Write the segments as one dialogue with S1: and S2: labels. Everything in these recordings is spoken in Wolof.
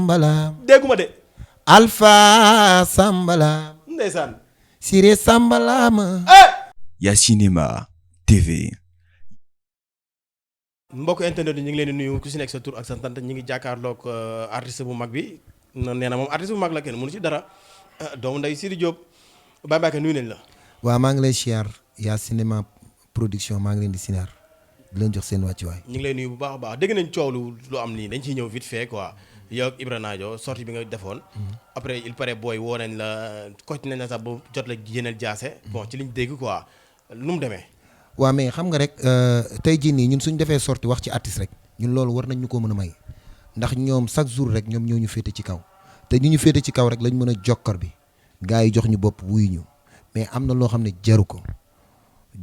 S1: Sambala.
S2: dégguma de.
S1: Alpha Sambala.
S2: ndeysaan.
S1: Siré Sambala ma.
S3: Yasinema TV.
S2: mbokk internet yi ñu ngi leen di nuyu ku si nekk sa tur ak sa sant ñu ngi jàkkaarloog artiste bu mag bi nee na moom artiste bu mag la kenn mënu ci dara doomu nday Sidy Diop Baye Mbacké nuyu nañ la.
S1: waaw maa ngi lay siyaar Yasinema production maa ngi leen di siyaar di leen jox seen wàccuwaay.
S2: ñu ngi lay nuyu bu baax a baax dégg nañ coow lu am nii dañ ciy ñëw vite fait quoi yow ak Ibra Nadio sortie bi nga defoon. après il paraît booy woo nañ la coach nañ la sax ba jot la yéeneel jaase bon ci liñ dégg quoi nu mu demee.
S1: waaw mais xam nga rek tey jii nii ñun suñ defee sorti wax ci artiste rek ñun loolu war nañ ñu ko mën a may ndax ñoom chaque jour rek ñoom ñoo ñu féete ci kaw te ñu féete ci kaw rek lañ mën a jokkar bi gars yi jox ñu bopp wuyu ñu mais am na loo xam ne jaru ko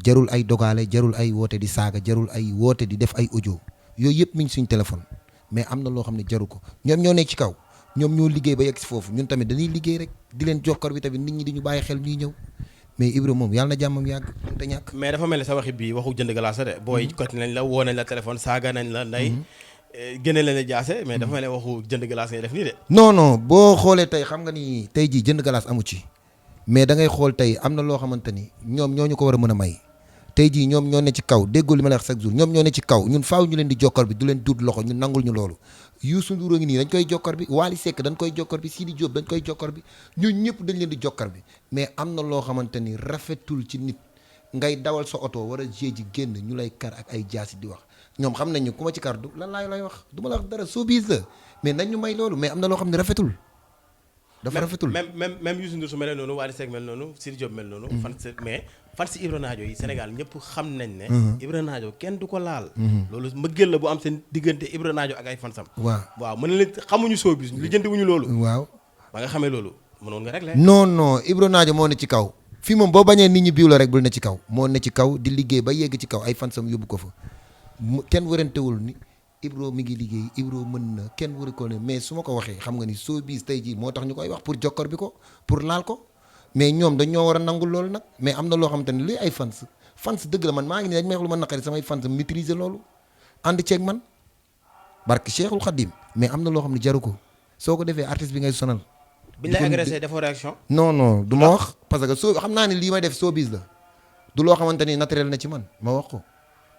S1: jarul ay dogaale jarul ay woote di saaga jarul ay woote di def ay audio yooyu yëpp mi ngi suñ téléphone mais am na loo xam ne jaru ko ñoom ñoo nekk ci kaw ñoom ñoo liggéey ba yegg si foofu ñun tamit dañuy liggéey rek di leen jokkar bi tamit nit ñi di ñu bàyyi xel ñuy ñëw mais Ibra moom yàlla na jàmmam yàgg te ñàkk.
S2: mais dafa mel ni sa waxi bii waxu jënd glace de booy coach nañ la woo nañ la téléphone saaga nañ la nday génne leen la jaase mais dafa mel ni waxu jënd glace ngay def nii de.
S1: non boo xoolee tey xam nga ni tey jii jënd glace amu ci mais da ngay xool tey am na loo xamante ni ñoom ñoo ñu ko war a mën a may tey jii ñoom ñoo ne ci kaw déggoo li ma la wax chaque jour ñoom ñoo ne ci kaw ñun faaw ñu leen di jokkar bi du leen duut loxo ñun nangul ñu loolu Youssou Ndour a ngi nii dañ koy jokkar bi Wally Seck dañ koy jokkar bi Sidy Diop dañ koy jokkar bi ñun ñëpp dañ leen di jokkar bi mais am na loo xamante ni rafetul ci nit ngay dawal sa oto war a ji génn ñu lay kar ak ay jaasi di wax ñoom xam nañ ñu ku ma ci kar du lan lay wax du ma la wax dara showbiz la mais nañ ñu may loolu mais am na loo xam ne rafetul dafa rafetul
S2: même Youssou Ndour su mel noonu Wally Seck mel noonu Sidy Diop mel noonu fan si Ibra Nadio yi Sénégal ñëpp xam nañ ne Ibra Nadio kenn du ko laal loolu mbëggeel la bu am seen diggante Ibra Nadio ak ay fansam waaw mën na leen xamuñu showbiz li jënti wuñu loolu waaw ba nga xamee loolu mënoon nga rek la
S1: non Ibra Nadio moo ne ci kaw fii moom boo bañee nit ñi biiw la rek bul ne ci kaw moo ne ci kaw di liggéey ba yegg ci kaw ay fansam yóbbu ko fa kenn wërantewul ni Ibro mi ngi liggéey Ibro mën na kenn wëri ko ne mais su ma ko waxee xam nga ni showbiz tey jii moo tax ñu koy wax pour jokkor bi ko pour laal ko mais ñoom dañoo war a nangul loolu nag mais am na loo xamante ne luy ay fans dëgg la man maa ngi nii dañ may wax lu ma naqari samay fans maîtriser loolu ànd ceeg man barke Cheikhul Khadim mais am na loo xam ne jaru ko soo ko defee artiste bi ngay sonal.
S2: biñ la agressé defoo réaction.
S1: non du ma wax parce que soo xam naa ne lii may def showbiz la du loo xamante ni naturel na ci man ma wax ko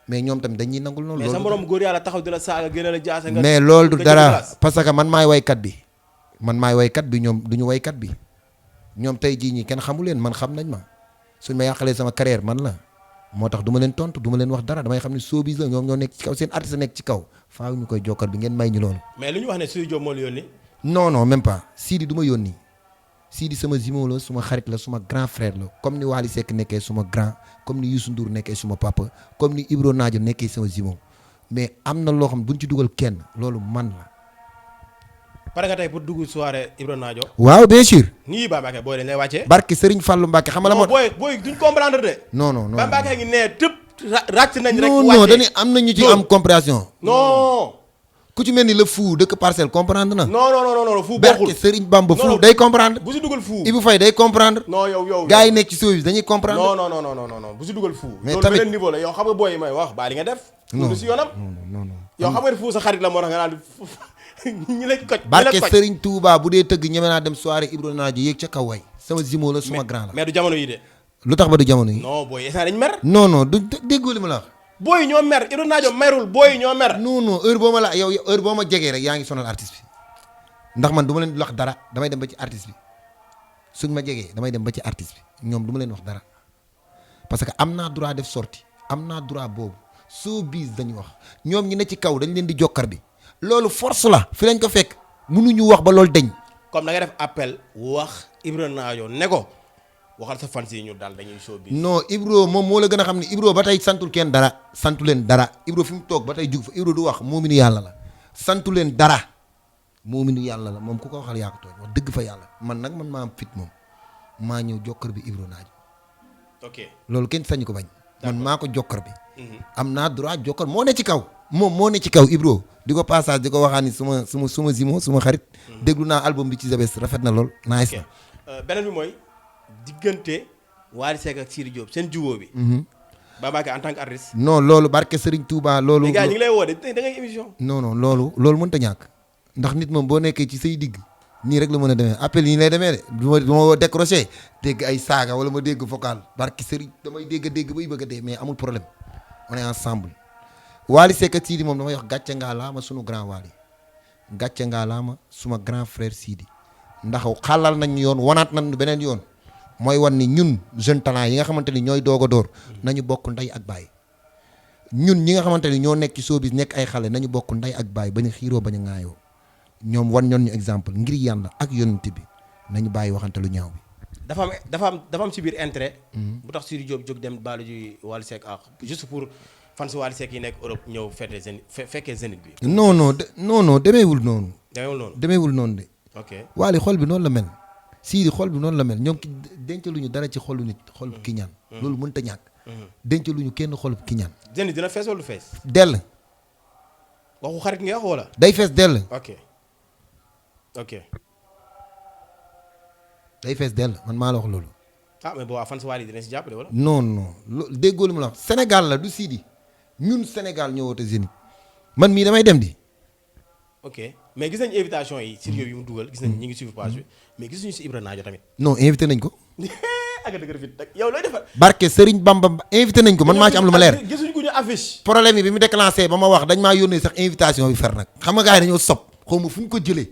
S1: mais ñoom tamit dañuy nangul loolu.
S2: mais sa morom góor yàlla taxaw di la saaga génne la jaase nga.
S1: mais loolu du dara parce que man maay waykat bi ñoom du ñu waykat bi. ñoom tey jii ñii kenn xamu leen man xam nañ ma suñ ma yàqalee sama carrière man la moo tax du ma leen tontu du ma leen wax dara damay xam ne showbiz la ñoom ñoo nekk ci kaw seen artiste nekk ci kaw faaw ñu koy jokkar bi ngeen may ñu loolu.
S2: mais lu ñu wax ne Sidy Diop moo la yónni.
S1: non même pas Sidy du ma yónni Sidy sama jumeau la suma xarit la suma grand frère la comme ni Wally Seck nekkee suma grand comme ni Youssou Ndour nekkee suma papa comme ni Ibro Nadio nekkee sama jumeau mais am na loo xam buñ ci dugal kenn loolu man la.
S2: pare nga tey pour dugg soirée Ibra Nadio.
S1: waaw bien sûr.
S2: nii Baye Mbacké booy dañ lay wàccee.
S1: barke Serigne Fallou Mbacké xam nga la moo.
S2: booy duñ comprendre de.
S1: non
S2: Baye Mbacké ngi ne tëb ràcc nañ rek.
S1: non dañuy am na ñu ci am compréhension.
S2: non.
S1: ku ci mel ni le fou dëkk parcelle comprendre na.
S2: non fu bokkul
S1: barke Serigne Bamba fu day comprendre.
S2: bu si dugal fu.
S1: Ibou Faye day comprendre.
S2: non yow
S1: gars yi nekk ci suuf dañuy comprendre.
S2: non bu si dugal fu.
S1: mais
S2: loolu
S1: tamit
S2: beneen niveau la yow xam nga booy yi may wax baa li nga def.
S1: non
S2: si yoonam.
S1: non
S2: yow xam nga ne fu sa xarit la moo tax nga naan ñi lay koj.
S1: barke Serigne Touba bu dee tëgg ñeme naa dem soirée Ibro Nadio yéeg ca kaw way sama jumeau la suma grand la.
S2: mais du jamono yi de.
S1: lu tax ba du jamono yi.
S2: non booy yi dañ mer.
S1: non du déggoo li ma la wax.
S2: booy ñoo mer Ibro Nadio merul booy ñoo mer.
S1: non heure boo ma la yow heure boo ma jegee rek yaa ngi sonal artiste bi ndax man du ma leen wax dara damay dem ba ci artiste bi suñ ma jegee damay dem ba ci artiste bi ñoom du ma leen wax dara parce que am naa droit def sortie am naa droit boobu showbiz dañu wax ñoom ñi ne ci kaw dañ leen di jokkar bi loolu force la fi lañ ko fekk mënuñu wax ba loolu deñ
S2: comme da nga def appel wax Ibro Nadio ne ko waxal sa fans yi ñu daal dañuy showbiz.
S1: non Ibro moom moo la gën a xam ne Ibro ba tey santul kenn dara santu leen dara Ibro fi mu toog ba tey jug fa Ibro du wax moominu yàlla la santu leen dara moominu yàlla la moom ku ko waxal yaa ko tooñ wax dëgg fa yàlla man nag man maa am fit moom maa ñëw jokkar bi Ibro Nadio.
S2: ok
S1: loolu kenn sañu ko bañ. man maa ko jokkar bi. am naa droit jokkar moo ne ci kaw. moom moo ne ci kaw Ibro di ko passage di ko waxaan ni suma zimo suma xarit. déglu naa album bi ci Zabes rafet na lool. nice na
S2: beneen bi mooy diggante Wally Seck ak Sidy Diop seen jubóo bi. Baye Mbacké en tant que artiste.
S1: non loolu barke Serigne Touba loolu.
S2: mais gars yi ñu ngi lay woo de da ngay émission.
S1: non loolu mënut a ñàkk ndax nit moom boo nekkee ci say digg nii rek la mën a demee appel yi lay demee de du ma décroché dégg ay saaga wala ma dégg vocal barki sëriñ damay dégg bay bëgg a dee mais amul problème on est ensemble. Wally Seck ak Sidi moom damay wax gàcce ngaa laama sunu grand Wally gàcce ngaa laama suma grand frère Sidi ndax xalal nañ yoon wanaat nañ beneen yoon mooy wan ni ñun jeune talent yi nga xamante ni ñooy doog a door nañu bokk ndey ak baay ñun ñi nga xamante ni ñoo nekk ci showbiz nekk ay xale nañu bokk ndey ak baay bañ a xiiroo bañ a ŋaayoo ñoom wan ñoon ñu exemple ngir yàlla ak yonent bi nañu bàyyi waxante lu ñaaw bi.
S2: dafa am ci biir intérêt. bu tax Sidy Diop jóg dem baalu ji Wally Seck ak juste pour fan si Wally Seck yi nekk Europe ñëw fekkee Zénith bi.
S1: non demeewul noonu.
S2: demeewul noonu
S1: de.
S2: ok
S1: Wally xol bi noonu la mel. Sidy xol bi noonu la mel ñoom dencaluñu dara ci xolu nit xol ki ñaan. loolu mënta ñàkk. dencaluñu kenn xol ki ñaan.
S2: Zénith dina fees wala du fees.
S1: dell.
S2: waxu xarit nga wax wala.
S1: day fees dell.
S2: ok.
S1: day fees dell man maa la wax loolu.
S2: mais boo waa fan si Wally dina si jàppale wala.
S1: non déggoo li ma la wax Sénégal la du Sidy ñun Sénégal ñoo woote Zénith man mii damay dem di.
S2: ok mais gis nañ invitation yi Sidy Diop yi mu dugal gis nañ ñi ngi suivre page bi mais gis nañu si Ibra Nadio tamit.
S1: non invité nañ ko.
S2: ak dëgër fit nag yow looy defar.
S1: barke Serigne Bamba invité nañ ko man maa ci am lu ma leer.
S2: gisuñ ko ñu affiche.
S1: problème yi bi mu déclenché ba ma wax dañ maa yónnee sax invitation bi fer nag xam nga gars yi dañoo sob xaw ma fu ñu ko jëlee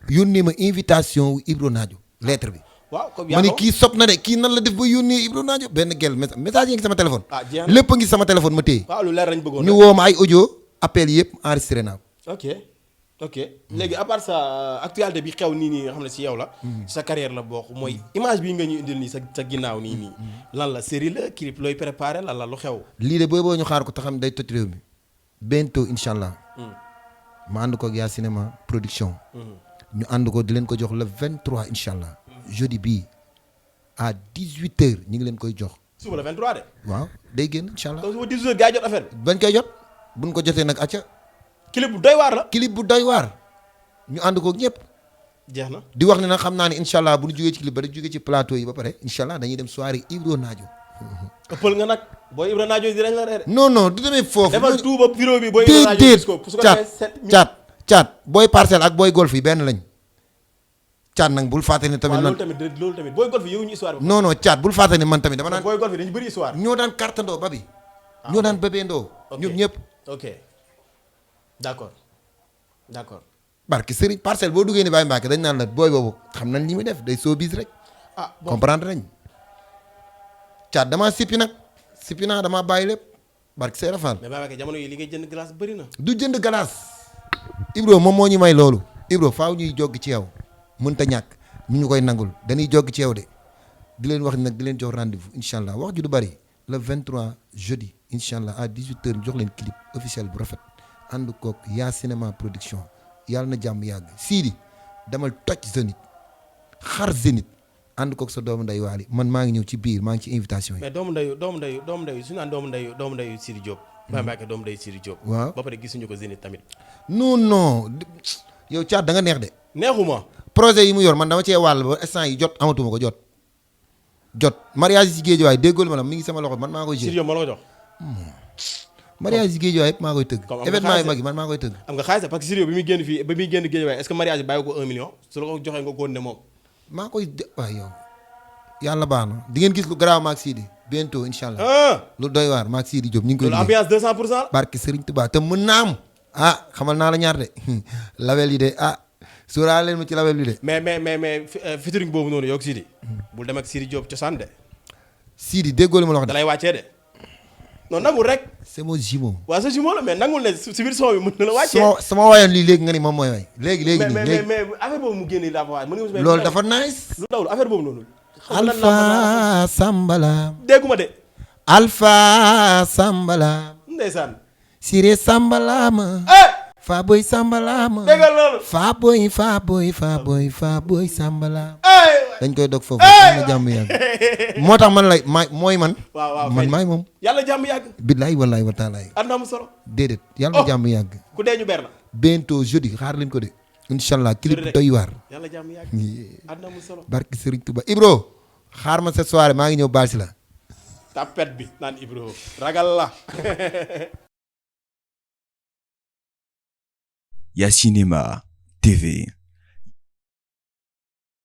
S1: yónnee ma invitation wu Ibra Nadio lettre bi.
S2: waaw comme
S1: ma ne kii sob na de kii nan la def ba yónnee Ibra Nadio benn gel message yi ngi sama téléphone. lépp a ngi sama téléphone ma téye.
S2: waaw lu leer lañ bëggoon
S1: ñu woo ma ay audio appel yëpp enregistré naa ko.
S2: ok léegi à part ça actualité bi xew nii nga xam ne si yow la. sa carrière la bokk mooy image bii nga ñu indil nii sa ginnaaw nii. lan la série la clip looy préparé lan la lu xew.
S1: lii de boo ñu xaar ko te xam day toj réew mi bientôt incha allah. ma ànd ko ak yaa cinéma production. ñu ànd ko di leen ko jox le 23 incha allah. jeudi bii à 18h ñu ngi leen koy jox.
S2: suba le 23 de.
S1: waaw day génn incha allah.
S2: donc suba 18h gaa jot affaire bi.
S1: bañ koy jot buñ ko jotee nag acca.
S2: clip bu doy waar la.
S1: clip bu doy waar ñu ànd koog ñëpp.
S2: jeex na
S1: di wax ne nag xam naa ne incha allah bu ñu jógee ci clip ba da jógee ci plateau yi ba pare incha allah dañuy dem soirée Ibra Nadio.
S2: ëppal nga nag booy Ibra Nadio dinañ la reere.
S1: non du demee foofu.
S2: defal tout ba bureau bi booy Ibra Nadio gis ko
S1: caat booy parcelle ak booy golf yi benn lañ. caat nag bul fàtte ne tamit.
S2: loolu tamit booy golf yi yënguñu histoire bi.
S1: non caat bul fàtte ne man tamit dama naan.
S2: booy golf yi dañu bëri histoire.
S1: ñoo daan kartandoo ba bi. ñoo daan bébéndoo. ñoom ñëpp.
S2: ok d'accord.
S1: barke Serigne parcelle boo duggee ni Baye Mbacke dañ naan la booy boobu xam nañ li muy def day showbiz rek.
S2: bon
S1: comprendre nañ. caat damaa sippi naa damaa bàyyi lépp barke Seyra Fall.
S2: mais Baye Mbacke jamono yi li ngay jënd glace bëri na.
S1: du jënd glace. Ibro moom moo ñu may loolu. Ibro faaw ñuy jogg ci yow mënta ñàkk ñu koy nangul dañuy jogg ci yow de di leen wax nag di leen jox rendez-vous incha allah wax ju du bëri le 23 jeudi incha allah à 18h ñu jox leen clip officiel bu rafet ànd koog yaa cinéma production yàlla na jàmm yàgg Sidy demal toj Zénith xar Zénith ànd koog sa doomu nday Wally man maa ngi ñëw ci biir maa ngi ci invitation yi.
S2: mais doomu ndeyu su ñu naan doomu ndeyu Sidy Diop. Baye Mbacke doomu ndeyu Sidy Diop.
S1: waaw
S2: ba pare gisuñu ko Zénith tamit.
S1: non yow caat da nga neex de.
S2: neexuma.
S1: projet yi mu yor man dama cee wàll ba instant yi jot amatuma ko jot mariage ci géej waay déggoolu ma la mi ngi sama loxo man maa koy
S2: Sidy Diop ma la ko jox.
S1: mariage ci géej waay yëpp maa koy tëgg. événement yu mag yi man maa koy tëgg.
S2: am nga xaalis parce que Sidy Diop bi muy génn fii ba muy génn géej waay est-ce que mariage bi bàyyi ko 1 million su la ko joxee nga góon ne moom.
S1: maa koy waay yow yàlla baax na di ngeen gis lu garaaw maag Sidy bientôt incha allah. lu doy waar maag Sidy Diop ñu ngi koy.
S2: loolu ambiance 200%.
S1: barke Serigne Touba te mën naa am. xamal naa la ñaar de label yi de sóoraale leen ma ci label bi de.
S2: mais featuring boobu noonu yow ak Sidy. bul dem ak Sidy Diop cosaan de.
S1: Sidy déggoo li ma la wax de.
S2: da lay wàccee de. non nangul rek.
S1: c'est mon jumeau.
S2: waaw sa jumeau la mais nangul ne si biir son bi mën na la wàccee.
S1: sama wayoon lii léegi nga ni moom mooy way. léegi
S2: mais affaire boobu mu génnee dafa waay.
S1: loolu dafa nice.
S2: lu dawul affaire boobu noonu.
S1: Alpha Sambala.
S2: dégguma de.
S1: Alpha Sambala.
S2: ndeysaan.
S1: Siré Sambala ma. Fa boy Sambala ma.
S2: déggal loolu.
S1: Fa boy Sambala. dañ koy dog foofu yàlla jàmm yàgg moo tax man lay mooy man.
S2: waaw
S1: man maay moom.
S2: yàlla jàmm yàgg.
S1: billaay wallaay wa taalaay.
S2: àdduna am solo.
S1: déedéet yàlla jàmm yàgg.
S2: ku dee ñu ber la.
S1: bientôt jeudi xaar leen ko de. incha allah clip bu doy waar.
S2: yàlla jàmm yàgg. àdduna am solo.
S1: barki Serigne Touba Ibro xaar ma sa soirée maa ngi ñëw baal si la.
S2: tapet bi naan Ibro ragal la.
S3: Ya Cinéma TV.